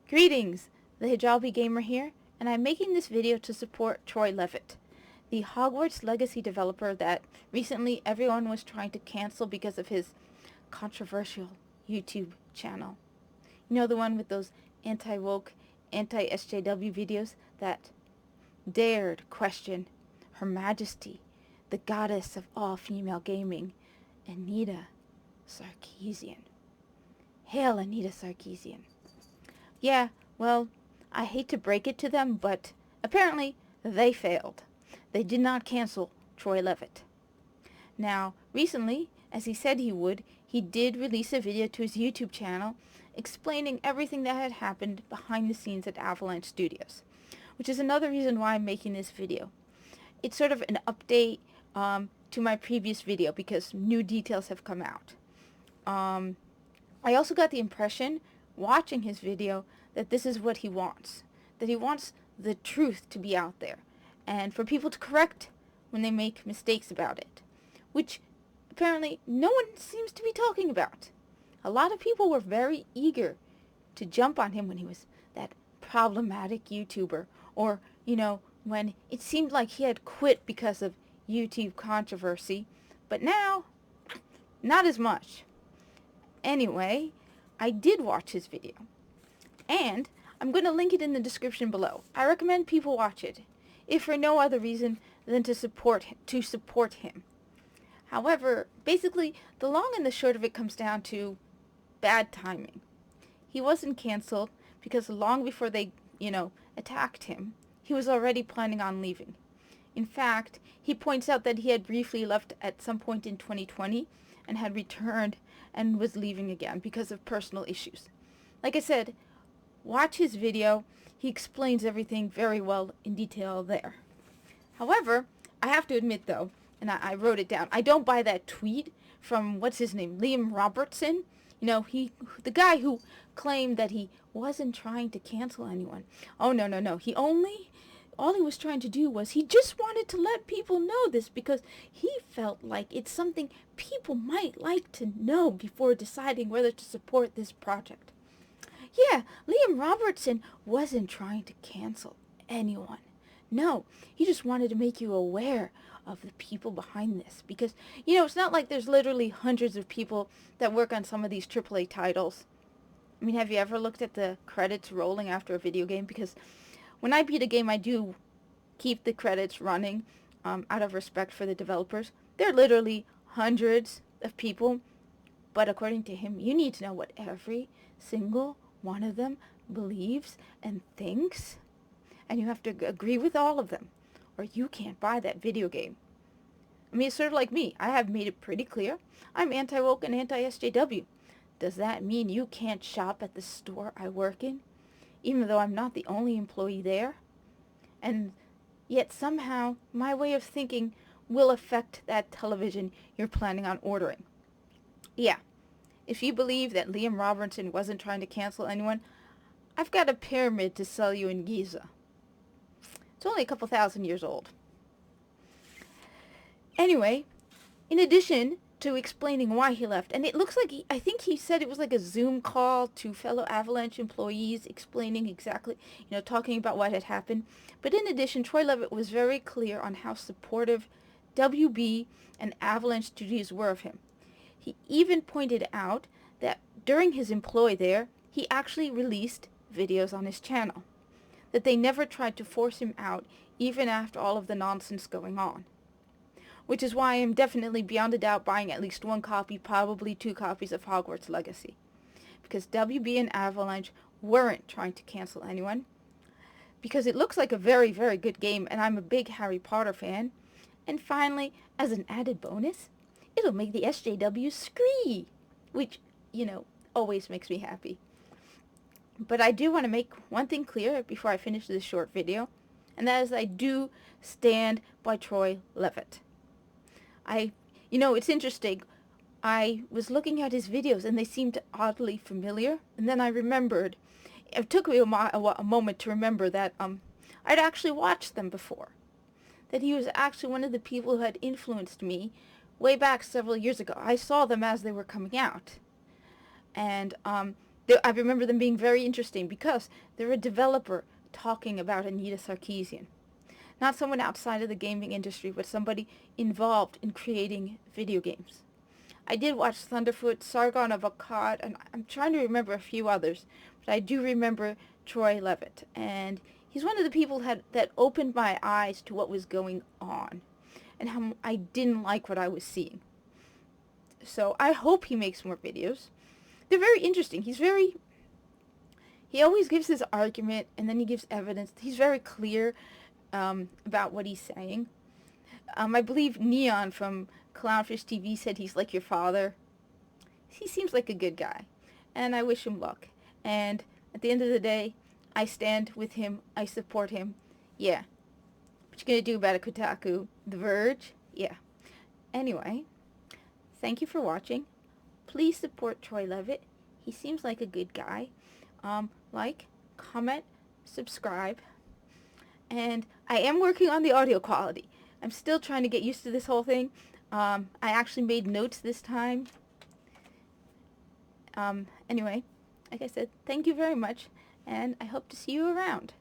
Greetings, the Hijabi Gamer here, and I'm making this video to support Troy Leavitt, the Hogwarts Legacy developer that recently everyone was trying to cancel because of his controversial YouTube channel. You know, the one with those anti-woke, anti-SJW videos that dared question Her Majesty, the goddess of all female gaming, Anita Sarkeesian. Hail Anita Sarkeesian. Yeah, well, I hate to break it to them, but apparently they failed. They did not cancel Troy Leavitt. Now, recently, as he said he would, he did release a video to his YouTube channel explaining everything that had happened behind the scenes at Avalanche Studios, which is another reason why I'm making this video. It's sort of an update to my previous video because new details have come out. I also got the impression, watching his video, that this is what he wants. That he wants the truth to be out there, and for people to correct when they make mistakes about it, which apparently no one seems to be talking about. A lot of people were very eager to jump on him when he was that problematic YouTuber, or, you know, when it seemed like he had quit because of YouTube controversy, but now, not as much. Anyway, I did watch his video, and I'm going to link it in the description below. I recommend people watch it, if for no other reason than to support him. However, basically, the long and the short of it comes down to bad timing. He wasn't canceled because long before they, attacked him, he was already planning on leaving. In fact, he points out that he had briefly left at some point in 2020 and had returned and was leaving again because of personal issues. Like I said, watch his video. He explains everything very well in detail there. However, I have to admit though, and I wrote it down, I don't buy that tweet from, what's his name, Liam Robertson. You know, the guy who claimed that he wasn't trying to cancel anyone. Oh, no. All he was trying to do was he just wanted to let people know this because he felt like it's something people might like to know before deciding whether to support this project. Yeah, Liam Robertson wasn't trying to cancel anyone. No, he just wanted to make you aware of the people behind this because, it's not like there's literally hundreds of people that work on some of these AAA titles. I mean, have you ever looked at the credits rolling after a video game? Because when I beat a game, I do keep the credits running out of respect for the developers. There are literally hundreds of people, but according to him, you need to know what every single one of them believes and thinks, and you have to agree with all of them, or you can't buy that video game. I mean, it's sort of like me. I have made it pretty clear. I'm anti-woke and anti-SJW. Does that mean you can't shop at the store I work in, even though I'm not the only employee there? And yet somehow my way of thinking will affect that television you're planning on ordering. Yeah, if you believe that Liam Robertson wasn't trying to cancel anyone, I've got a pyramid to sell you in Giza. It's only a couple thousand years old. Anyway, in addition to explaining why he left, and it looks like I think he said it was like a Zoom call to fellow Avalanche employees explaining exactly, talking about what had happened. But in addition, Troy Leavitt was very clear on how supportive WB and Avalanche Studios were of him. He even pointed out that during his employ there, he actually released videos on his channel, that they never tried to force him out even after all of the nonsense going on. Which is why I am definitely beyond a doubt buying at least one copy, probably 2 copies of Hogwarts Legacy. Because WB and Avalanche weren't trying to cancel anyone. Because it looks like a very, very good game, and I'm a big Harry Potter fan. And finally, as an added bonus, it'll make the SJW scree, which, always makes me happy. But I do want to make one thing clear before I finish this short video, and that is I do stand by Troy Leavitt. It's interesting. I was looking at his videos and they seemed oddly familiar, and then I remembered. It took me a moment to remember that I'd actually watched them before. That he was actually one of the people who had influenced me way back several years ago. I saw them as they were coming out. And I remember them being very interesting because they're a developer talking about Anita Sarkeesian. Not someone outside of the gaming industry, but somebody involved in creating video games. I did watch Thunderfoot, Sargon of Akkad, and I'm trying to remember a few others, but I do remember Troy Leavitt, and he's one of the people that opened my eyes to what was going on, and how I didn't like what I was seeing. So I hope he makes more videos. They're very interesting. He always gives his argument, and then he gives evidence. He's very clear about what he's saying. I believe Neon from Clownfish TV said he's like your father. He seems like a good guy, and I wish him luck. And at the end of the day, I stand with him. I support him. Yeah. What you gonna do about it, Kotaku? The Verge? Yeah. Anyway, thank you for watching. Please support Troy Leavitt. He seems like a good guy. Like, comment, subscribe. And I am working on the audio quality. I'm still trying to get used to this whole thing. I actually made notes this time. Anyway, like I said, thank you very much, and I hope to see you around.